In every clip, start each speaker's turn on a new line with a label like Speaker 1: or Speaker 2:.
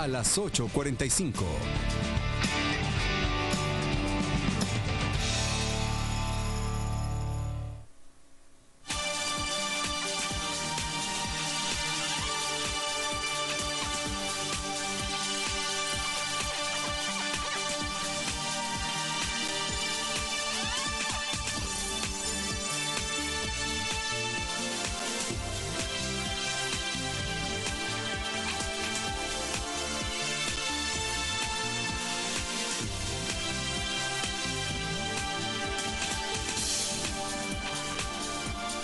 Speaker 1: A las 8:45.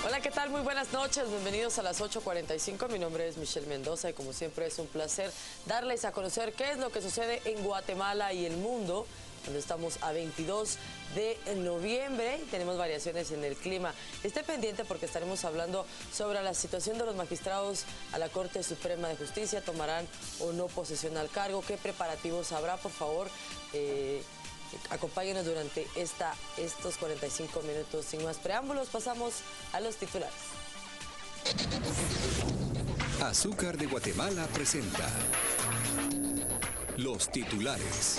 Speaker 2: Hola, ¿qué tal? Muy buenas noches, bienvenidos a las 8:45. Mi nombre es Michelle Mendoza y como siempre es un placer darles a conocer qué es lo que sucede en Guatemala y el mundo, donde estamos a 22 de noviembre y tenemos variaciones en el clima. Esté pendiente porque estaremos hablando sobre la situación de los magistrados a la Corte Suprema de Justicia, tomarán o no posesión al cargo, qué preparativos habrá, por favor. Acompáñenos durante estos 45 minutos. Sin más preámbulos, pasamos a los titulares.
Speaker 1: Azúcar de Guatemala presenta los titulares.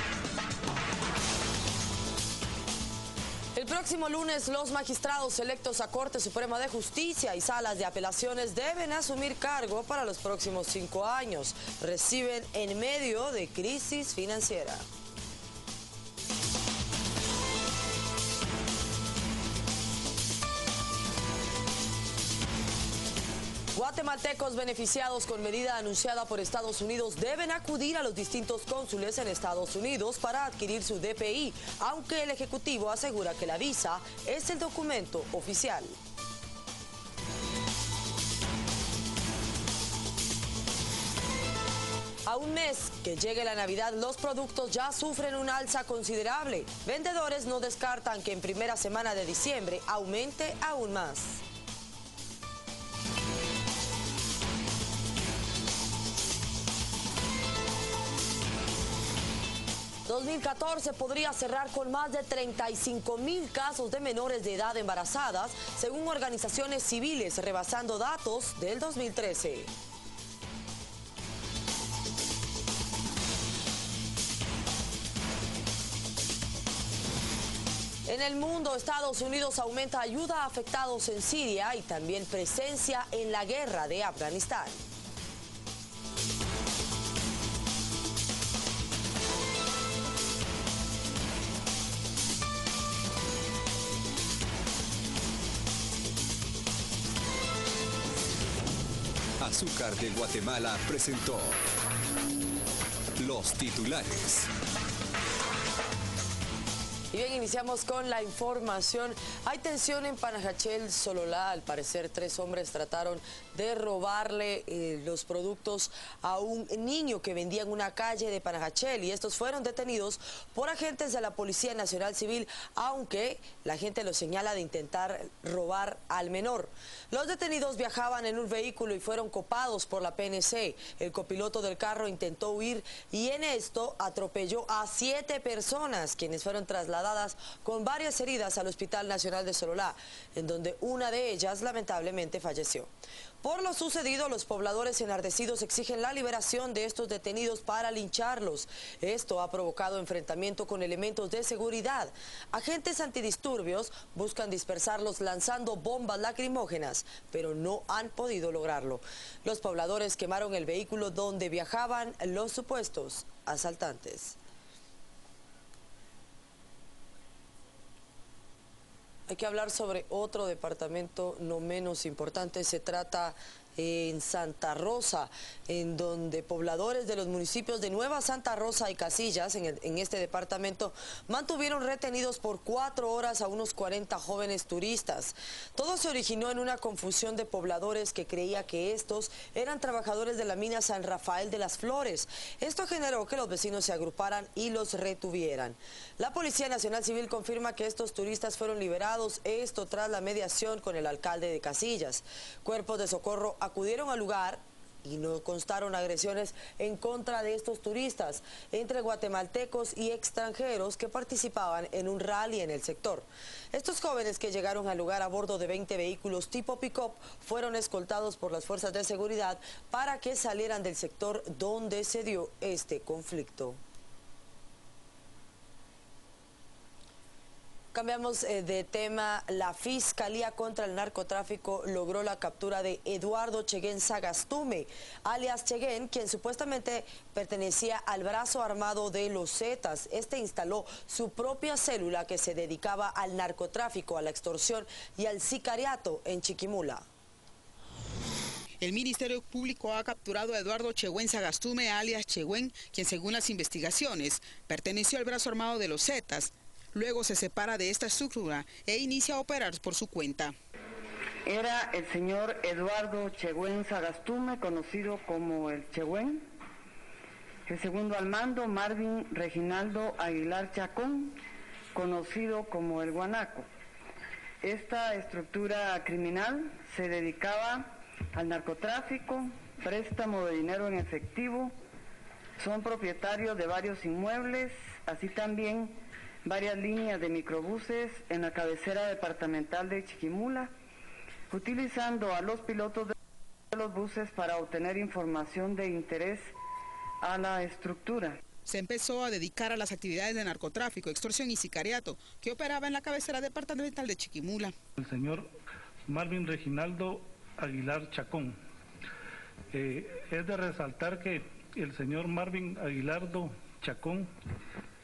Speaker 2: El próximo lunes, los magistrados electos a Corte Suprema de Justicia y salas de apelaciones deben asumir cargo para los próximos 5 años. Reciben en medio de crisis financiera. Guatemaltecos beneficiados con medida anunciada por Estados Unidos deben acudir a los distintos cónsules en Estados Unidos para adquirir su DPI, aunque el Ejecutivo asegura que la visa es el documento oficial. A un mes que llegue la Navidad, los productos ya sufren un alza considerable. Vendedores no descartan que en primera semana de diciembre aumente aún más. 2014 podría cerrar con más de 35,000 casos de menores de edad embarazadas, según organizaciones civiles, rebasando datos del 2013. En el mundo, Estados Unidos aumenta ayuda a afectados en Siria y también presencia en la guerra de Afganistán.
Speaker 1: Azúcar de Guatemala presentó los titulares.
Speaker 2: Y bien, iniciamos con la información. Hay tensión en Panajachel, Sololá. Al parecer, 3 hombres trataron de robarle los productos a un niño que vendía en una calle de Panajachel, y estos fueron detenidos por agentes de la Policía Nacional Civil, aunque la gente los señala de intentar robar al menor. Los detenidos viajaban en un vehículo y fueron copados por la PNC. El copiloto del carro intentó huir y en esto atropelló a 7 personas, quienes fueron trasladadas con varias heridas al Hospital Nacional de Sololá, en donde una de ellas lamentablemente falleció. Por lo sucedido, los pobladores enardecidos exigen la liberación de estos detenidos para lincharlos. Esto ha provocado enfrentamiento con elementos de seguridad. Agentes antidisturbios buscan dispersarlos lanzando bombas lacrimógenas, pero no han podido lograrlo. Los pobladores quemaron el vehículo donde viajaban los supuestos asaltantes. Hay que hablar sobre otro departamento no menos importante. Se trata en Santa Rosa, en donde pobladores de los municipios de Nueva Santa Rosa y Casillas, en este departamento, mantuvieron retenidos por 4 horas a unos 40 jóvenes turistas. Todo se originó en una confusión de pobladores que creía que estos eran trabajadores de la mina San Rafael de las Flores. Esto generó que los vecinos se agruparan y los retuvieran. La Policía Nacional Civil confirma que estos turistas fueron liberados, esto tras la mediación con el alcalde de Casillas. Cuerpos de socorro acudieron al lugar y no constaron agresiones en contra de estos turistas, entre guatemaltecos y extranjeros que participaban en un rally en el sector. Estos jóvenes que llegaron al lugar a bordo de 20 vehículos tipo pick-up fueron escoltados por las fuerzas de seguridad para que salieran del sector donde se dio este conflicto. Cambiamos de tema. La Fiscalía contra el Narcotráfico logró la captura de Eduardo Cheguen Sagastume, alias Cheguen, quien supuestamente pertenecía al brazo armado de los Zetas. Este instaló su propia célula que se dedicaba al narcotráfico, a la extorsión y al sicariato en Chiquimula.
Speaker 3: El Ministerio Público ha capturado a Eduardo Cheguen Sagastume, alias Cheguen, quien según las investigaciones perteneció al brazo armado de los Zetas. Luego se separa de esta estructura e inicia a operar por su cuenta.
Speaker 4: Era el señor Eduardo Cheguen Sagastume, conocido como el Cheguen. El segundo al mando, Marvin Reginaldo Aguilar Chacón, conocido como el Guanaco. Esta estructura criminal se dedicaba al narcotráfico, préstamo de dinero en efectivo, son propietarios de varios inmuebles, así también varias líneas de microbuses en la cabecera departamental de Chiquimula, utilizando a los pilotos de los buses para obtener información de interés a la estructura.
Speaker 3: Se empezó a dedicar a las actividades de narcotráfico, extorsión y sicariato, que operaba en la cabecera departamental de Chiquimula.
Speaker 5: El señor Marvin Reginaldo Aguilar Chacón. Es de resaltar que el señor Marvin Aguilardo Chacón,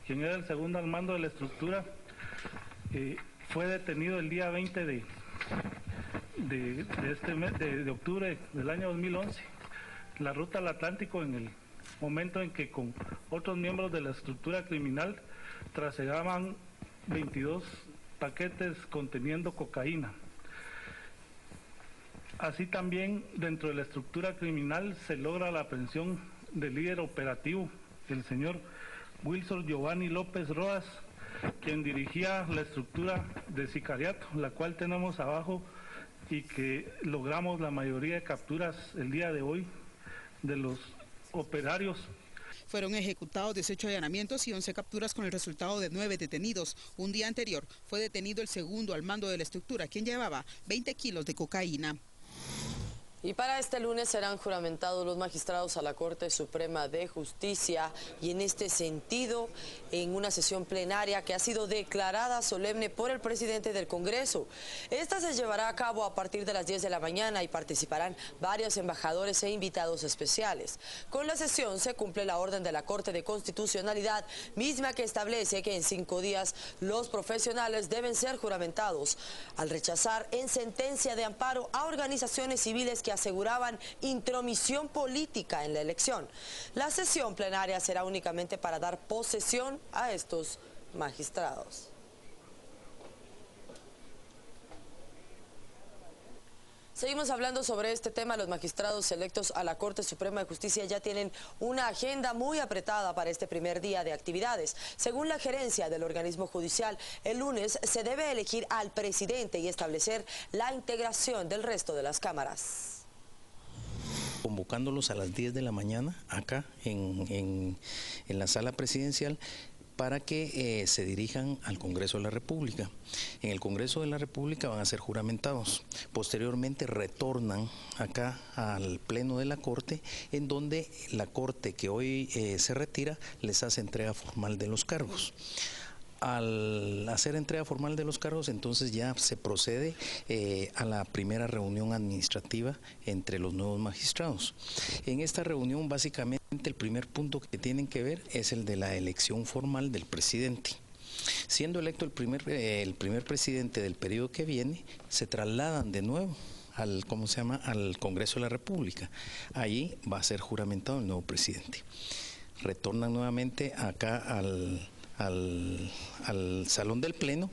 Speaker 5: quien era el segundo al mando de la estructura, fue detenido el día 20 de octubre del año 2011, la ruta al Atlántico, en el momento en que con otros miembros de la estructura criminal trasegaban 22 paquetes conteniendo cocaína. Así también, dentro de la estructura criminal se logra la aprehensión del líder operativo, el señor Wilson Giovanni López Roas, quien dirigía la estructura de sicariato, la cual tenemos abajo, y que logramos la mayoría de capturas el día de hoy de los operarios.
Speaker 3: Fueron ejecutados 18 allanamientos y 11 capturas con el resultado de 9 detenidos. Un día anterior fue detenido el segundo al mando de la estructura, quien llevaba 20 kilos de cocaína.
Speaker 2: Y para este lunes serán juramentados los magistrados a la Corte Suprema de Justicia, y en este sentido, en una sesión plenaria que ha sido declarada solemne por el presidente del Congreso. Esta se llevará a cabo a partir de las 10 de la mañana y participarán varios embajadores e invitados especiales. Con la sesión se cumple la orden de la Corte de Constitucionalidad, misma que establece que en 5 días los profesionales deben ser juramentados, al rechazar en sentencia de amparo a organizaciones civiles que aseguraban intromisión política en la elección. La sesión plenaria será únicamente para dar posesión a estos magistrados. Seguimos hablando sobre este tema. Los magistrados electos a la Corte Suprema de Justicia ya tienen una agenda muy apretada para este primer día de actividades. Según la gerencia del organismo judicial, el lunes se debe elegir al presidente y establecer la integración del resto de las cámaras.
Speaker 6: Convocándolos a las 10 de la mañana acá en la sala presidencial para que se dirijan al Congreso de la República. En el Congreso de la República van a ser juramentados. Posteriormente retornan acá al Pleno de la Corte, en donde la Corte que hoy se retira les hace entrega formal de los cargos. Al hacer entrega formal de los cargos, entonces ya se procede a la primera reunión administrativa entre los nuevos magistrados. En esta reunión, básicamente, el primer punto que tienen que ver es el de la elección formal del presidente. Siendo electo el primer presidente del periodo que viene, se trasladan de nuevo al Congreso de la República. Allí va a ser juramentado el nuevo presidente. Retornan nuevamente acá al salón del Pleno,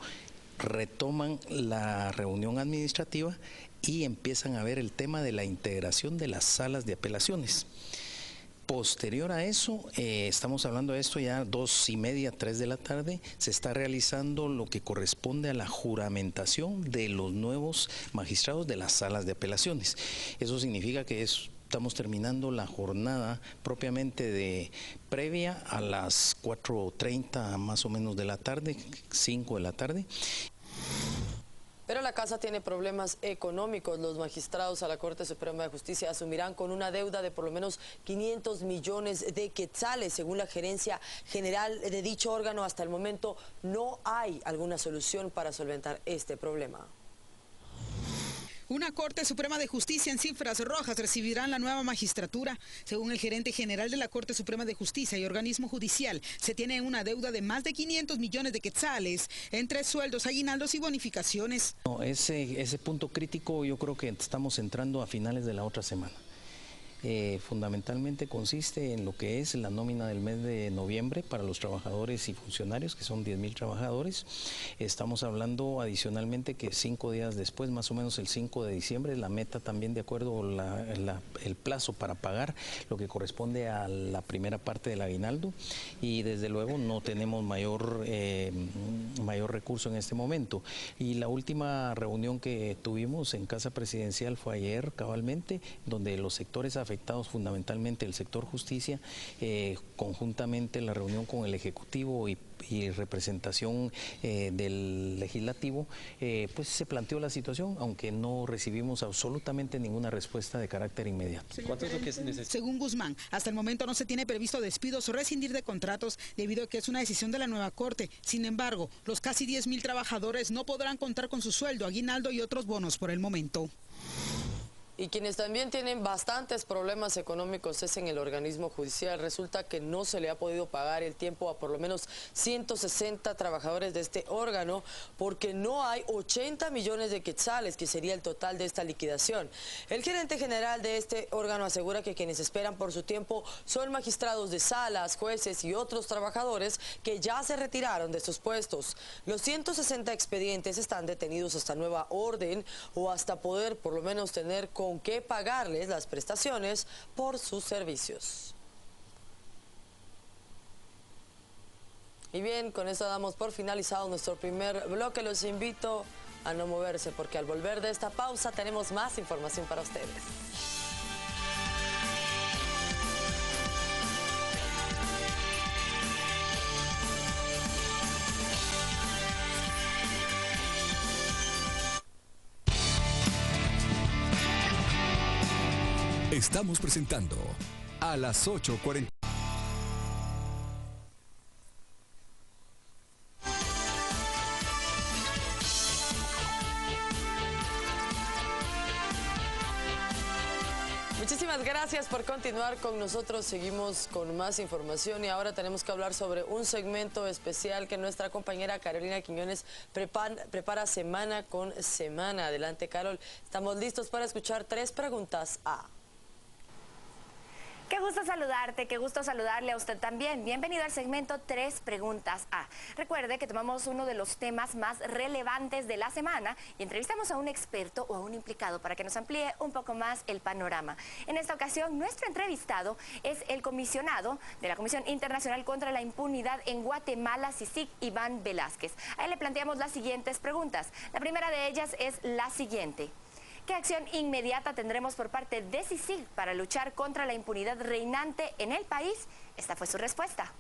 Speaker 6: retoman la reunión administrativa y empiezan a ver el tema de la integración de las salas de apelaciones. Posterior a eso, estamos hablando de esto ya 2:30, 3 de la tarde, se está realizando lo que corresponde a la juramentación de los nuevos magistrados de las salas de apelaciones. Eso significa que es estamos terminando la jornada propiamente previa a las 4:30 más o menos de la tarde, 5 de la tarde.
Speaker 2: Pero la casa tiene problemas económicos. Los magistrados a la Corte Suprema de Justicia asumirán con una deuda de por lo menos 500 millones de quetzales. Según la gerencia general de dicho órgano, hasta el momento no hay alguna solución para solventar este problema.
Speaker 3: Una Corte Suprema de Justicia en cifras rojas recibirán la nueva magistratura. Según el gerente general de la Corte Suprema de Justicia y organismo judicial, se tiene una deuda de más de 500 millones de quetzales entre sueldos, aguinaldos y bonificaciones.
Speaker 6: No, ese punto crítico yo creo que estamos entrando a finales de la otra semana. Fundamentalmente consiste en lo que es la nómina del mes de noviembre para los trabajadores y funcionarios, que son 10.000 trabajadores. Estamos hablando adicionalmente que 5 días después, más o menos el 5 de diciembre, la meta también de acuerdo el plazo para pagar lo que corresponde a la primera parte del aguinaldo, y desde luego no tenemos mayor recurso en este momento. Y la última reunión que tuvimos en Casa Presidencial fue ayer cabalmente, donde los sectores afectados, fundamentalmente el sector justicia, conjuntamente la reunión con el Ejecutivo y representación del Legislativo, pues se planteó la situación, aunque no recibimos absolutamente ninguna respuesta de carácter inmediato.
Speaker 3: ¿Cuánto es lo que es necesario? Según Guzmán, hasta el momento no se tiene previsto despidos o rescindir de contratos debido a que es una decisión de la nueva Corte. Sin embargo, los casi 10.000 trabajadores no podrán contar con su sueldo, aguinaldo y otros bonos por el momento.
Speaker 2: Y quienes también tienen bastantes problemas económicos es en el organismo judicial. Resulta que no se le ha podido pagar el tiempo a por lo menos 160 trabajadores de este órgano porque no hay 80 millones de quetzales, que sería el total de esta liquidación. El gerente general de este órgano asegura que quienes esperan por su tiempo son magistrados de salas, jueces y otros trabajadores que ya se retiraron de sus puestos. Los 160 expedientes están detenidos hasta nueva orden o hasta poder por lo menos tener con qué pagarles las prestaciones por sus servicios. Y bien, con esto damos por finalizado nuestro primer bloque. Los invito a no moverse porque al volver de esta pausa tenemos más información para ustedes.
Speaker 1: Estamos presentando a las 8:40.
Speaker 2: Muchísimas gracias por continuar con nosotros. Seguimos con más información y ahora tenemos que hablar sobre un segmento especial que nuestra compañera Carolina Quiñones prepara semana con semana. Adelante, Carol. Estamos listos para escuchar 3 preguntas A.
Speaker 7: Qué gusto saludarte, qué gusto saludarle a usted también. Bienvenido al segmento 3 Preguntas A. Recuerde que tomamos uno de los temas más relevantes de la semana y entrevistamos a un experto o a un implicado para que nos amplíe un poco más el panorama. En esta ocasión, nuestro entrevistado es el comisionado de la Comisión Internacional contra la Impunidad en Guatemala, CICIG, Iván Velázquez. A él le planteamos las siguientes preguntas. La primera de ellas es la siguiente. ¿Qué acción inmediata tendremos por parte de CICIG para luchar contra la impunidad reinante en el país? Esta fue su respuesta.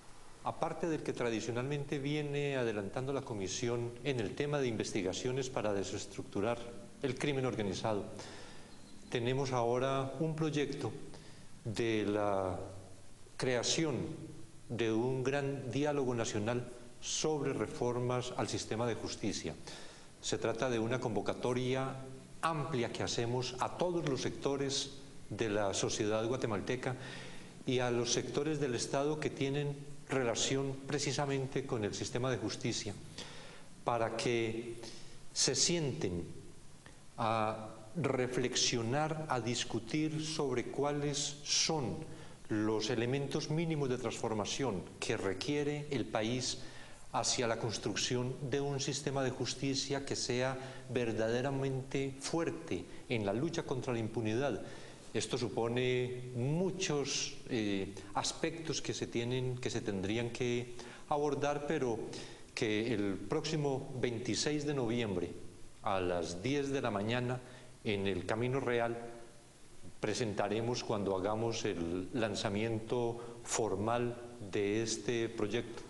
Speaker 8: Aparte del que tradicionalmente viene adelantando la Comisión en el tema de investigaciones para desestructurar el crimen organizado, tenemos ahora un proyecto de la creación de un gran diálogo nacional sobre reformas al sistema de justicia. Se trata de una convocatoria amplia que hacemos a todos los sectores de la sociedad guatemalteca y a los sectores del Estado que tienen relación precisamente con el sistema de justicia, para que se sienten a reflexionar, a discutir sobre cuáles son los elementos mínimos de transformación que requiere el país hacia la construcción de un sistema de justicia que sea verdaderamente fuerte en la lucha contra la impunidad. Esto supone muchos aspectos que se tendrían que abordar, pero que el próximo 26 de noviembre a las 10 de la mañana en el Camino Real presentaremos cuando hagamos el lanzamiento formal de este proyecto.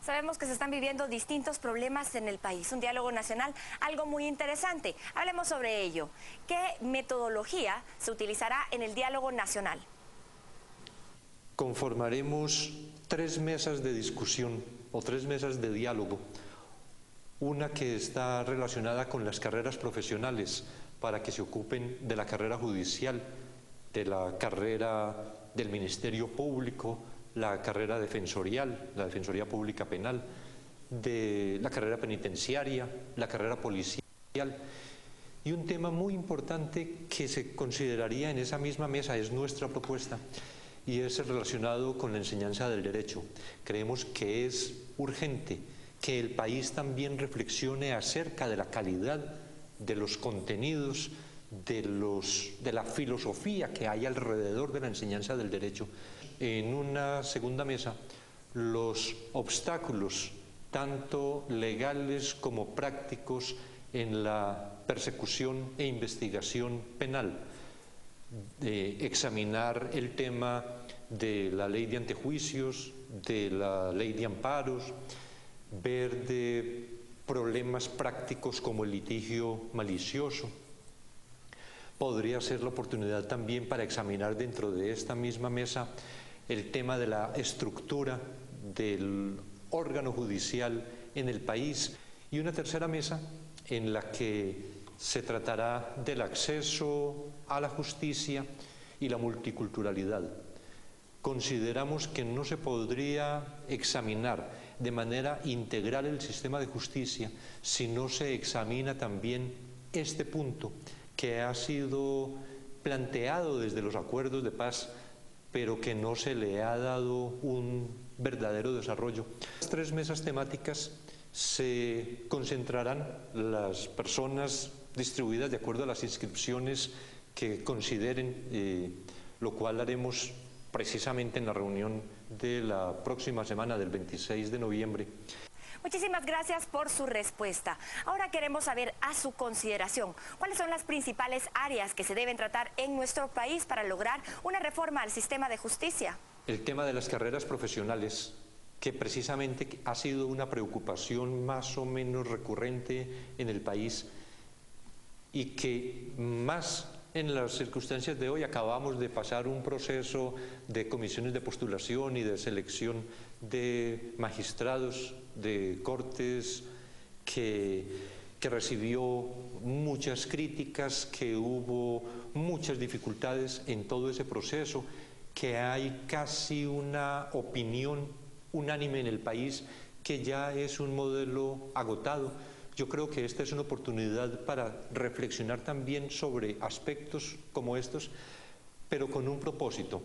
Speaker 7: Sabemos que se están viviendo distintos problemas en el país, un diálogo nacional, algo muy interesante. Hablemos sobre ello. ¿Qué metodología se utilizará en el diálogo nacional?
Speaker 8: Conformaremos 3 mesas de discusión o 3 mesas de diálogo. Una que está relacionada con las carreras profesionales, para que se ocupen de la carrera judicial, de la carrera del Ministerio Público, la carrera defensorial, la Defensoría Pública Penal, de la carrera penitenciaria, la carrera policial. Y un tema muy importante que se consideraría en esa misma mesa, es nuestra propuesta, y es relacionado con la enseñanza del derecho. Creemos que es urgente que el país también reflexione acerca de la calidad de los contenidos, de la filosofía que hay alrededor de la enseñanza del derecho. En una segunda mesa, los obstáculos, tanto legales como prácticos, en la persecución e investigación penal. Examinar el tema de la ley de antejuicios, de la ley de amparos, ver de problemas prácticos como el litigio malicioso. Podría ser la oportunidad también para examinar dentro de esta misma mesa el tema de la estructura del órgano judicial en el país, y una tercera mesa en la que se tratará del acceso a la justicia y la multiculturalidad. Consideramos que no se podría examinar de manera integral el sistema de justicia si no se examina también este punto que ha sido planteado desde los acuerdos de paz, pero que no se le ha dado un verdadero desarrollo. Las 3 mesas temáticas se concentrarán las personas distribuidas de acuerdo a las inscripciones que consideren, lo cual haremos precisamente en la reunión de la próxima semana, del 26 de noviembre.
Speaker 7: Muchísimas gracias por su respuesta. Ahora queremos saber, a su consideración, ¿cuáles son las principales áreas que se deben tratar en nuestro país para lograr una reforma al sistema de justicia?
Speaker 8: El tema de las carreras profesionales, que precisamente ha sido una preocupación más o menos recurrente en el país, y que más en las circunstancias de hoy acabamos de pasar un proceso de comisiones de postulación y de selección de magistrados de cortes que recibió muchas críticas, que hubo muchas dificultades en todo ese proceso, que hay casi una opinión unánime en el país que ya es un modelo agotado. Yo creo que esta es una oportunidad para reflexionar también sobre aspectos como estos, pero con un propósito: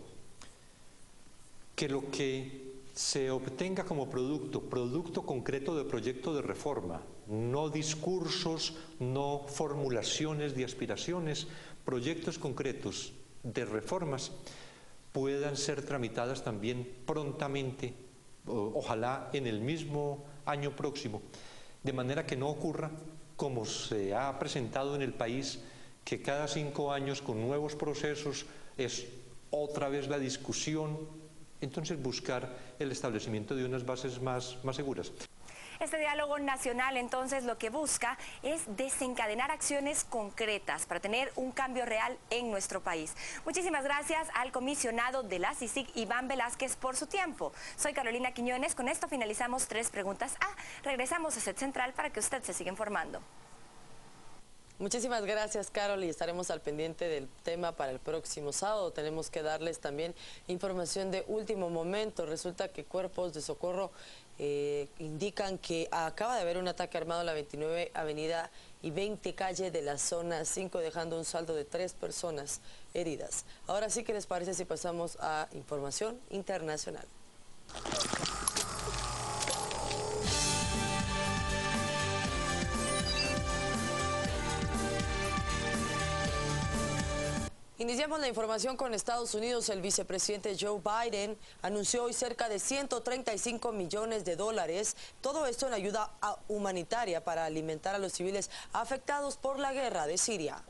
Speaker 8: que lo que se obtenga como producto concreto de proyecto de reforma, no discursos, no formulaciones de aspiraciones, proyectos concretos de reformas, puedan ser tramitadas también prontamente, ojalá en el mismo año próximo, de manera que no ocurra como se ha presentado en el país, que cada 5 años con nuevos procesos es otra vez la discusión. Entonces, buscar el establecimiento de unas bases más seguras.
Speaker 7: Este diálogo nacional, entonces, lo que busca es desencadenar acciones concretas para tener un cambio real en nuestro país. Muchísimas gracias al comisionado de la CICIG, Iván Velázquez, por su tiempo. Soy Carolina Quiñones. Con esto finalizamos 3 preguntas A. Regresamos a Set Central para que usted se siga informando.
Speaker 2: Muchísimas gracias, Carol, y estaremos al pendiente del tema para el próximo sábado. Tenemos que darles también información de último momento. Resulta que cuerpos de socorro indican que acaba de haber un ataque armado en la 29 Avenida y 20 Calle de la zona 5, dejando un saldo de 3 personas heridas. Ahora sí, ¿qué les parece si pasamos a información internacional? Iniciamos la información con Estados Unidos. El vicepresidente Joe Biden anunció hoy cerca de 135 millones de dólares, todo esto en ayuda humanitaria para alimentar a los civiles afectados por la guerra de Siria.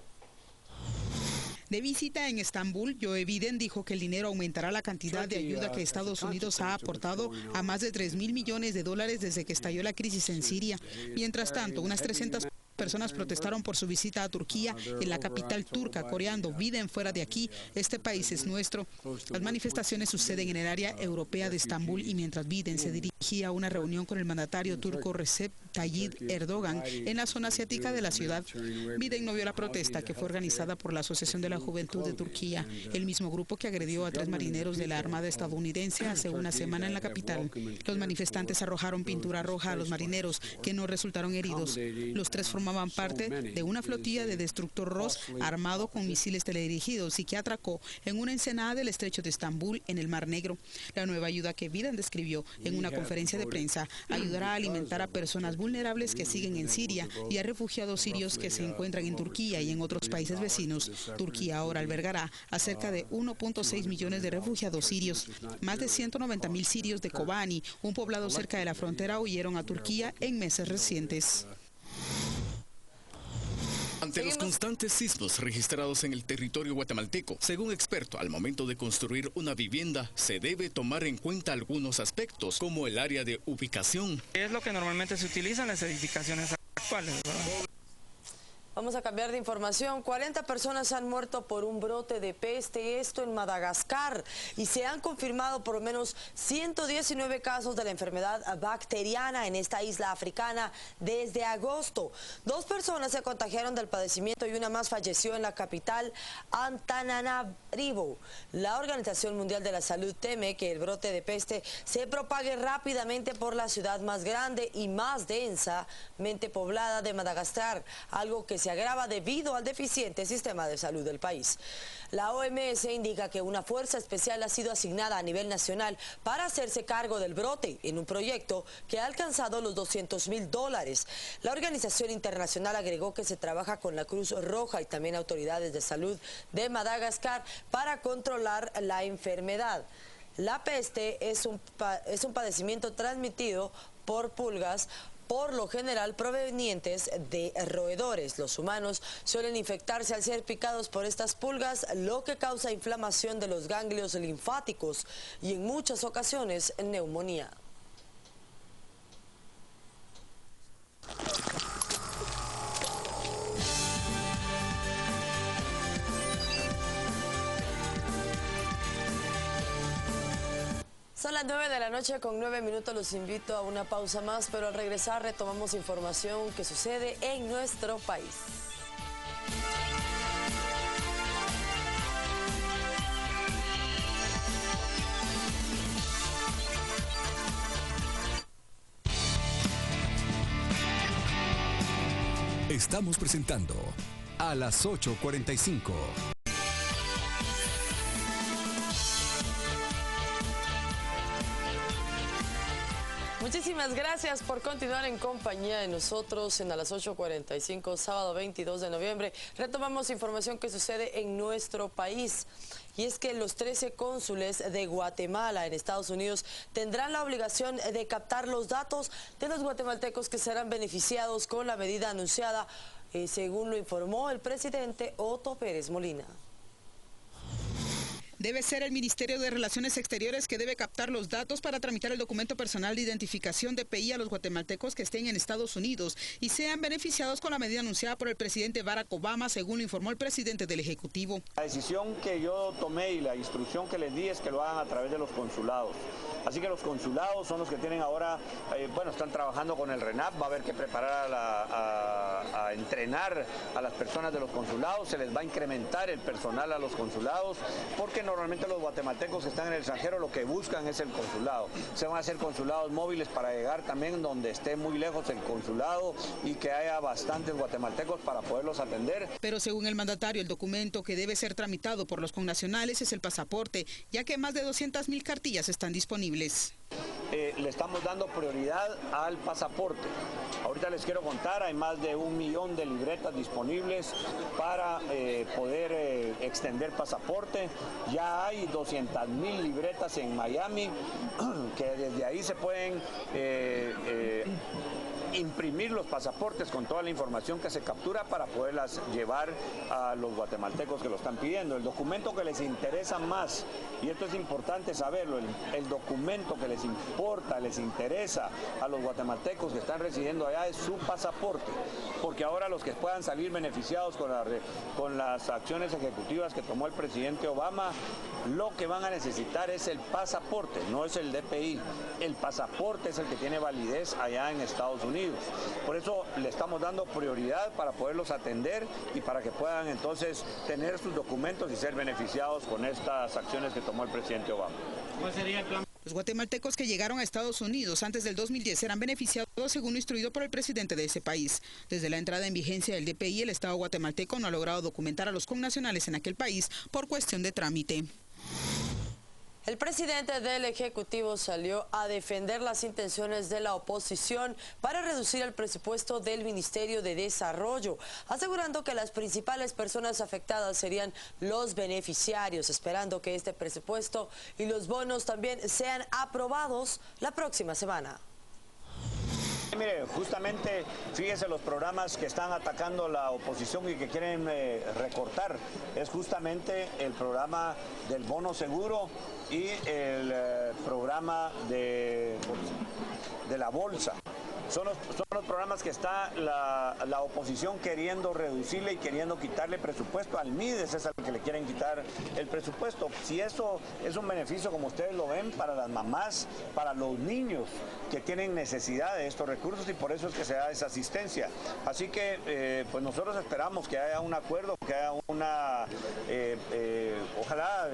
Speaker 3: De visita en Estambul, Joe Biden dijo que el dinero aumentará la cantidad de ayuda que Estados Unidos ha aportado a más de 3.000 millones de dólares desde que estalló la crisis en Siria. Mientras tanto, unas 300 personas protestaron por su visita a Turquía, en la capital turca, coreando: Biden, fuera de aquí, este país es nuestro. Las manifestaciones suceden en el área europea de Estambul y mientras Biden se dirigía a una reunión con el mandatario turco Recep Tayyip Erdogan en la zona asiática de la ciudad. Biden no vio la protesta que fue organizada por la Asociación de la Juventud de Turquía, el mismo grupo que agredió a 3 marineros de la Armada estadounidense hace una semana en la capital. Los manifestantes arrojaron pintura roja a los marineros, que no resultaron heridos. Los 3 formaban parte de una flotilla de destructor Ross armado con misiles teledirigidos y que atracó en una ensenada del estrecho de Estambul, en el Mar Negro. La nueva ayuda que Biden describió en una conferencia de prensa ayudará a alimentar a personas vulnerables que siguen en Siria y a refugiados sirios que se encuentran en Turquía y en otros países vecinos. Turquía ahora albergará a cerca de 1.6 millones de refugiados sirios. Más de 190.000 sirios de Kobani, un poblado cerca de la frontera, huyeron a Turquía en meses recientes.
Speaker 9: Ante los constantes sismos registrados en el territorio guatemalteco, según experto, al momento de construir una vivienda se debe tomar en cuenta algunos aspectos, como el área de ubicación.
Speaker 10: Es lo que normalmente se utiliza en las edificaciones actuales, ¿verdad?
Speaker 2: Vamos a cambiar de información. 40 personas han muerto por un brote de peste, esto en Madagascar, y se han confirmado por lo menos 119 casos de la enfermedad bacteriana en esta isla africana desde agosto. 2 personas se contagiaron del padecimiento y una más falleció en la capital, Antananarivo. La Organización Mundial de la Salud teme que el brote de peste se propague rápidamente por la ciudad más grande y más densamente poblada de Madagascar, algo que se agrava debido al deficiente sistema de salud del país. La OMS indica que una fuerza especial ha sido asignada a nivel nacional para hacerse cargo del brote en un proyecto que ha alcanzado los $200.000. La organización internacional agregó que se trabaja con la Cruz Roja y también autoridades de salud de Madagascar para controlar la enfermedad. La peste es un padecimiento transmitido por pulgas, por lo general provenientes de roedores. Los humanos suelen infectarse al ser picados por estas pulgas, lo que causa inflamación de los ganglios linfáticos y en muchas ocasiones neumonía. Son las 9 de la noche con 9 minutos, los invito a una pausa más, pero al regresar retomamos información que sucede en nuestro país.
Speaker 1: Estamos presentando a las 8:45.
Speaker 2: Muchísimas gracias por continuar en compañía de nosotros en a las 8:45, sábado 22 de noviembre. Retomamos información que sucede en nuestro país. Y es que los 13 cónsules de Guatemala en Estados Unidos tendrán la obligación de captar los datos de los guatemaltecos que serán beneficiados con la medida anunciada, según lo informó el presidente Otto Pérez Molina.
Speaker 3: Debe ser el Ministerio de Relaciones Exteriores que debe captar los datos para tramitar el documento personal de identificación DPI a los guatemaltecos que estén en Estados Unidos y sean beneficiados con la medida anunciada por el presidente Barack Obama, según lo informó el presidente del Ejecutivo.
Speaker 11: La decisión que yo tomé y la instrucción que les di es que lo hagan a través de los consulados. Así que los consulados son los que tienen ahora, están trabajando con el RENAP, va a haber que preparar a entrenar a las personas de los consulados, se les va a incrementar el personal a los consulados, porque normalmente los guatemaltecos que están en el extranjero lo que buscan es el consulado. Se van a hacer consulados móviles para llegar también donde esté muy lejos el consulado y que haya bastantes guatemaltecos para poderlos atender.
Speaker 3: Pero según el mandatario, el documento que debe ser tramitado por los connacionales es el pasaporte, ya que más de 200.000 cartillas están disponibles.
Speaker 11: Le estamos dando prioridad al pasaporte. Ahorita les quiero contar, hay más de 1 millón de libretas disponibles para poder extender pasaporte. Ya hay 200.000 libretas en Miami, que desde ahí se pueden imprimir los pasaportes con toda la información que se captura para poderlas llevar a los guatemaltecos que lo están pidiendo. El documento que les interesa más, y esto es importante saberlo, el documento que les importa, les interesa a los guatemaltecos que están residiendo allá es su pasaporte, porque ahora los que puedan salir beneficiados con las acciones ejecutivas que tomó el presidente Obama, lo que van a necesitar es el pasaporte, no es el DPI. El pasaporte es el que tiene validez allá en Estados Unidos. Por eso le estamos dando prioridad para poderlos atender y para que puedan entonces tener sus documentos y ser beneficiados con estas acciones que tomó el presidente Obama.
Speaker 10: ¿Cuál sería el plan?
Speaker 3: Los guatemaltecos que llegaron a Estados Unidos antes del 2010 serán beneficiados según lo instruido por el presidente de ese país. Desde la entrada en vigencia del DPI, el Estado guatemalteco no ha logrado documentar a los connacionales en aquel país por cuestión de trámite.
Speaker 2: El presidente del Ejecutivo salió a defender las intenciones de la oposición para reducir el presupuesto del Ministerio de Desarrollo, asegurando que las principales personas afectadas serían los beneficiarios, esperando que este presupuesto y los bonos también sean aprobados la próxima semana.
Speaker 11: Mire, justamente, fíjese los programas que están atacando la oposición y que quieren recortar. Es justamente el programa del bono seguro y el programa de la bolsa. Son los programas que está la oposición queriendo reducirle y queriendo quitarle presupuesto. Al MIDES es al que le quieren quitar el presupuesto. Si eso es un beneficio, como ustedes lo ven, para las mamás, para los niños que tienen necesidad de estos recursos, y por eso es que se da esa asistencia. Así que pues nosotros esperamos que haya un acuerdo, que haya una... ojalá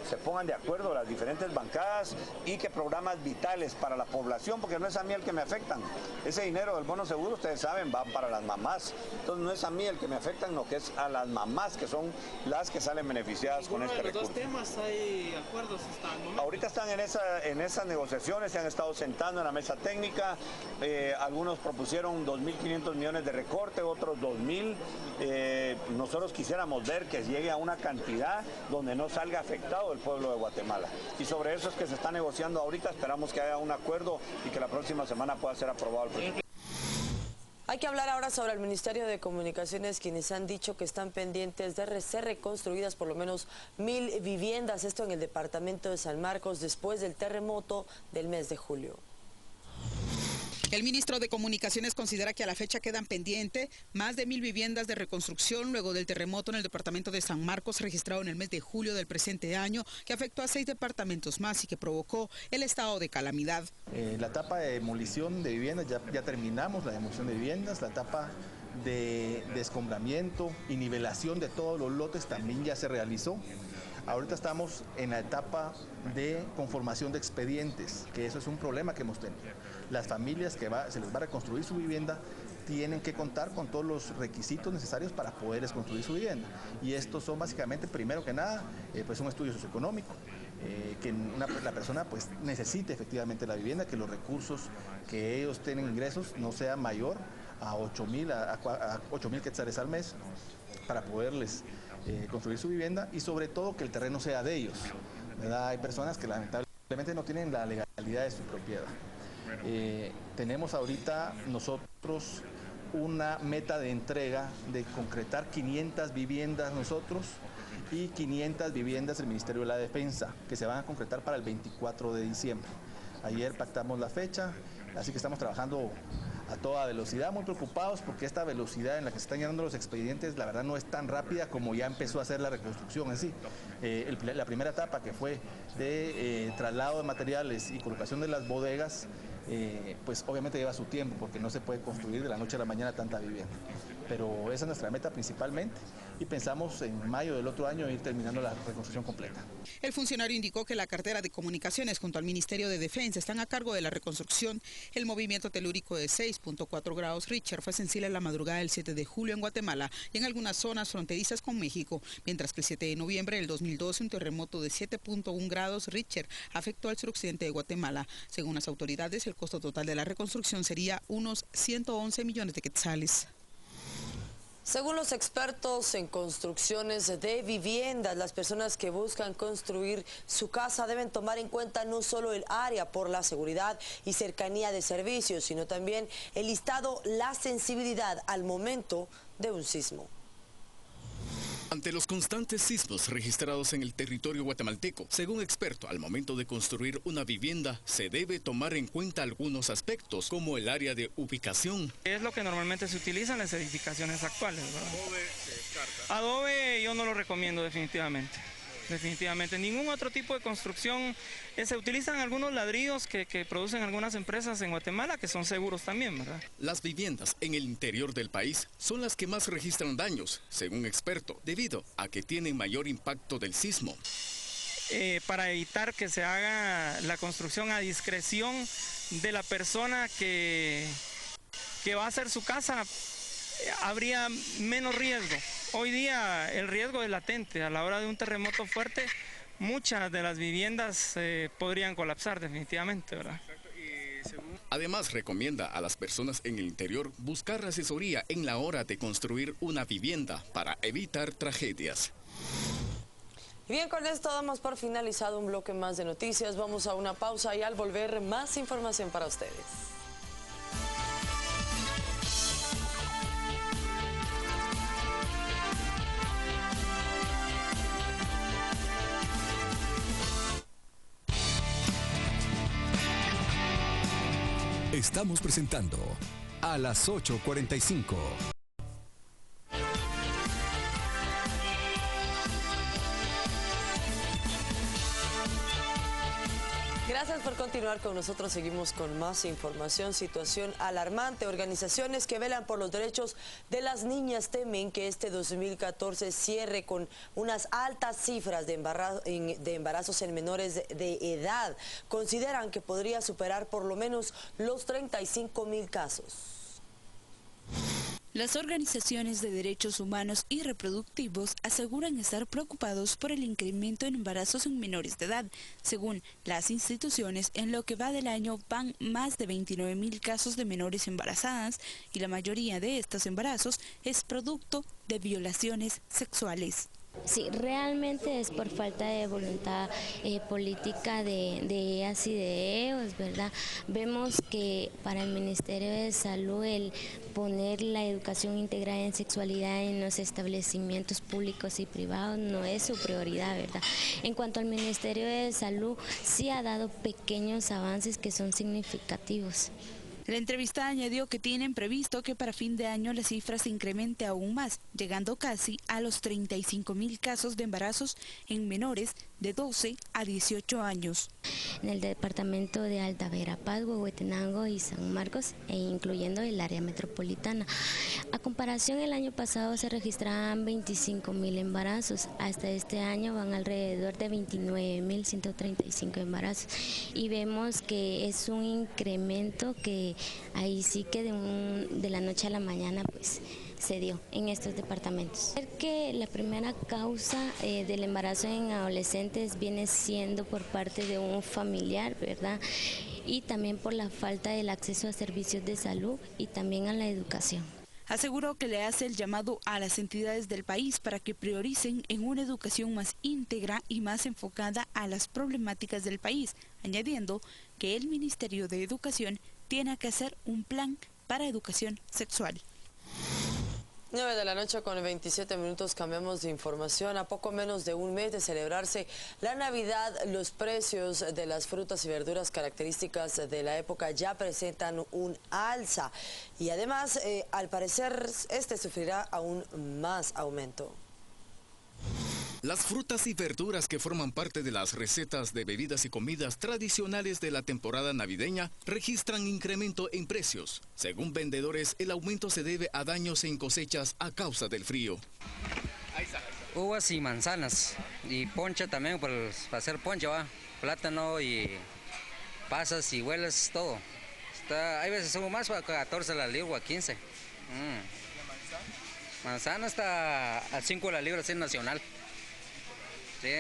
Speaker 11: se pongan de acuerdo las diferentes bancadas y que programas vitales para la población, porque no es a mí el que me afectan. Ese dinero del bono seguro, ustedes saben, va para las mamás. Entonces no es a mí el que me afectan, no, que es a las mamás, que son las que salen beneficiadas con este recurso.
Speaker 10: ¿De los dos temas hay acuerdos hasta el momento?
Speaker 11: Ahorita están en esas negociaciones, se han estado sentando en la mesa técnica. Algunos propusieron 2.500 millones de recorte, otros 2.000. Nosotros quisiéramos ver que llegue a una cantidad donde no salga afectado el pueblo de Guatemala. Y sobre eso es que se está negociando ahorita. Esperamos que haya un acuerdo y que la próxima semana pueda ser aprobado el presupuesto.
Speaker 2: Hay que hablar ahora sobre el Ministerio de Comunicaciones, quienes han dicho que están pendientes de ser reconstruidas por lo menos 1.000 viviendas, esto en el departamento de San Marcos, después del terremoto del mes de julio.
Speaker 3: El ministro de Comunicaciones considera que a la fecha quedan pendientes más de 1.000 viviendas de reconstrucción luego del terremoto en el departamento de San Marcos registrado en el mes de julio del presente año, que afectó a 6 departamentos más y que provocó el estado de calamidad.
Speaker 12: La etapa de demolición de viviendas, ya terminamos la demolición de viviendas, la etapa de descombramiento y nivelación de todos los lotes también ya se realizó. Ahorita estamos en la etapa de conformación de expedientes, que eso es un problema que hemos tenido. Las familias que se les va a reconstruir su vivienda tienen que contar con todos los requisitos necesarios para poder construir su vivienda. Y estos son básicamente, primero que nada, pues un estudio socioeconómico, que la persona pues necesite efectivamente la vivienda, que los recursos que ellos tienen ingresos no sean mayor a 8.000 quetzales al mes para poderles construir su vivienda, y sobre todo que el terreno sea de ellos, ¿verdad? Hay personas que lamentablemente no tienen la legalidad de su propiedad. Tenemos ahorita nosotros una meta de entrega de concretar 500 viviendas nosotros y 500 viviendas del Ministerio de la Defensa, que se van a concretar para el 24 de diciembre. Ayer pactamos la fecha, así que estamos trabajando a toda velocidad, muy preocupados porque esta velocidad en la que se están llenando los expedientes, la verdad no es tan rápida como ya empezó a hacer la reconstrucción en sí. La primera etapa, que fue de traslado de materiales y colocación de las bodegas, pues obviamente lleva su tiempo porque no se puede construir de la noche a la mañana tanta vivienda. Pero esa es nuestra meta principalmente y pensamos en mayo del otro año ir terminando la reconstrucción completa.
Speaker 3: El funcionario indicó que la cartera de Comunicaciones junto al Ministerio de Defensa están a cargo de la reconstrucción. El movimiento telúrico de 6.4 grados Richter fue sensible en la madrugada del 7 de julio en Guatemala y en algunas zonas fronterizas con México, mientras que el 7 de noviembre del 2012 un terremoto de 7.1 grados Richter afectó al suroccidente de Guatemala. Según las autoridades, el costo total de la reconstrucción sería unos 111 millones de quetzales.
Speaker 2: Según los expertos en construcciones de viviendas, las personas que buscan construir su casa deben tomar en cuenta no solo el área por la seguridad y cercanía de servicios, sino también el listado, la sensibilidad al momento de un sismo.
Speaker 9: Ante los constantes sismos registrados en el territorio guatemalteco, según experto, al momento de construir una vivienda se debe tomar en cuenta algunos aspectos, como el área de ubicación.
Speaker 10: Es lo que normalmente se utiliza en las edificaciones actuales, ¿verdad? ¿Adobe se descarta? Adobe yo no lo recomiendo definitivamente. Definitivamente. Ningún otro tipo de construcción. Se utilizan algunos ladrillos que producen algunas empresas en Guatemala que son seguros también, ¿verdad?
Speaker 9: Las viviendas en el interior del país son las que más registran daños, según experto, debido a que tienen mayor impacto del sismo.
Speaker 10: Para evitar que se haga la construcción a discreción de la persona que va a hacer su casa, habría menos riesgo. Hoy día el riesgo es latente. A la hora de un terremoto fuerte, muchas de las viviendas podrían colapsar definitivamente, ¿verdad?
Speaker 9: Además, recomienda a las personas en el interior buscar asesoría en la hora de construir una vivienda para evitar tragedias.
Speaker 2: Y bien, con esto damos por finalizado un bloque más de noticias. Vamos a una pausa y al volver más información para ustedes.
Speaker 1: Estamos presentando a las 8:45.
Speaker 2: Gracias por continuar con nosotros. Seguimos con más información. Situación alarmante. Organizaciones que velan por los derechos de las niñas temen que este 2014 cierre con unas altas cifras de embarazos en menores de edad. Consideran que podría superar por lo menos los 35,000 casos.
Speaker 13: Las organizaciones de derechos humanos y reproductivos aseguran estar preocupados por el incremento en embarazos en menores de edad. Según las instituciones, en lo que va del año van más de 29,000 casos de menores embarazadas y la mayoría de estos embarazos es producto de violaciones sexuales.
Speaker 14: Sí, realmente es por falta de voluntad política de ellas y de ellos, ¿verdad? Vemos que para el Ministerio de Salud el poner la educación integral en sexualidad en los establecimientos públicos y privados no es su prioridad, ¿verdad? En cuanto al Ministerio de Salud, sí ha dado pequeños avances que son significativos.
Speaker 13: La entrevista añadió que tienen previsto que para fin de año la cifra se incremente aún más, llegando casi a los 35,000 casos de embarazos en menores de 12 a 18 años.
Speaker 14: En el departamento de Alta Verapaz, Huehuetenango y San Marcos, e incluyendo el área metropolitana. A comparación, el año pasado se registraban 25,000 embarazos. Hasta este año van alrededor de 29,135 embarazos. Y vemos que es un incremento que ahí sí que de la noche a la mañana pues se dio en estos departamentos. Que la primera causa del embarazo en adolescentes viene siendo por parte de un familiar, ¿verdad? Y también por la falta del acceso a servicios de salud y también a la educación.
Speaker 13: Aseguró que le hace el llamado a las entidades del país para que prioricen en una educación más íntegra y más enfocada a las problemáticas del país, añadiendo que el Ministerio de Educación tiene que hacer un plan para educación sexual.
Speaker 2: 9 de la noche con 27 minutos, cambiamos de información. A poco menos de un mes de celebrarse la Navidad, los precios de las frutas y verduras características de la época ya presentan un alza. Y además, al parecer, este sufrirá aún más aumento.
Speaker 9: Las frutas y verduras que forman parte de las recetas de bebidas y comidas tradicionales de la temporada navideña registran incremento en precios. Según vendedores, el aumento se debe a daños en cosechas a causa del frío.
Speaker 15: Uvas y manzanas, y ponche también para hacer ponche, ¿va? Plátano y pasas y hueles, todo. Hay veces subo más para 14 la libra o a 15. Manzana está a 5 la libra, así nacional. Sí,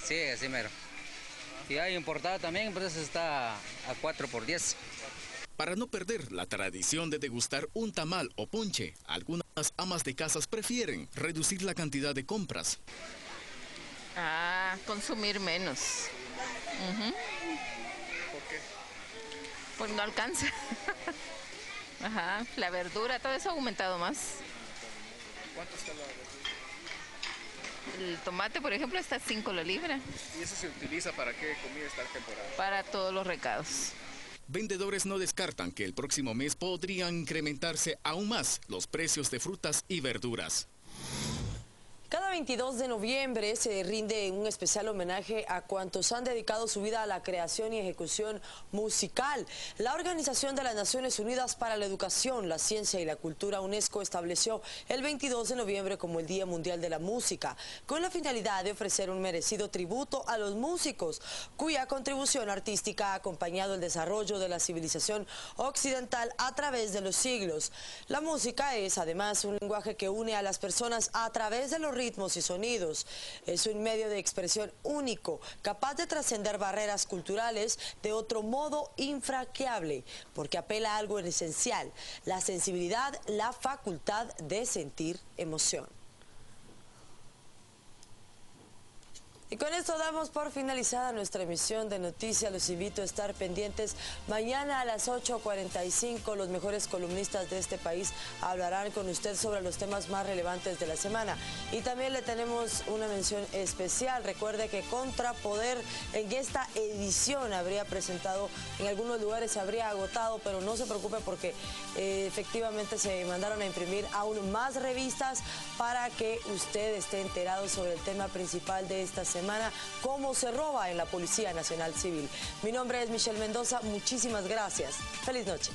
Speaker 15: sí, así mero. Y hay importada también, pues está a 4 por 10.
Speaker 9: Para no perder la tradición de degustar un tamal o ponche, algunas amas de casas prefieren reducir la cantidad de compras.
Speaker 16: Consumir menos.
Speaker 9: ¿Por qué?
Speaker 16: Pues no alcanza. La verdura, todo eso ha aumentado más.
Speaker 9: ¿Cuánto está la verdura?
Speaker 16: El tomate, por ejemplo, está a 5 la libra.
Speaker 9: ¿Y eso se utiliza para qué comida esta temporada?
Speaker 16: Para todos los recados.
Speaker 9: Vendedores no descartan que el próximo mes podrían incrementarse aún más los precios de frutas y verduras.
Speaker 2: Cada 22 de noviembre se rinde un especial homenaje a cuantos han dedicado su vida a la creación y ejecución musical. La Organización de las Naciones Unidas para la Educación, la Ciencia y la Cultura, UNESCO, estableció el 22 de noviembre como el Día Mundial de la Música, con la finalidad de ofrecer un merecido tributo a los músicos, cuya contribución artística ha acompañado el desarrollo de la civilización occidental a través de los siglos. La música es además un lenguaje que une a las personas a través de los ritmos y sonidos. Es un medio de expresión único, capaz de trascender barreras culturales de otro modo infranqueable, porque apela a algo esencial: la sensibilidad, la facultad de sentir emoción. Y con esto damos por finalizada nuestra emisión de noticias. Los invito a estar pendientes. Mañana a las 8:45 los mejores columnistas de este país hablarán con usted sobre los temas más relevantes de la semana. Y también le tenemos una mención especial. Recuerde que Contrapoder en esta edición habría presentado, en algunos lugares se habría agotado, pero no se preocupe porque efectivamente se mandaron a imprimir aún más revistas para que usted esté enterado sobre el tema principal de esta semana: cómo se roba en la Policía Nacional Civil. Mi nombre es Michelle Mendoza, muchísimas gracias. Feliz noche.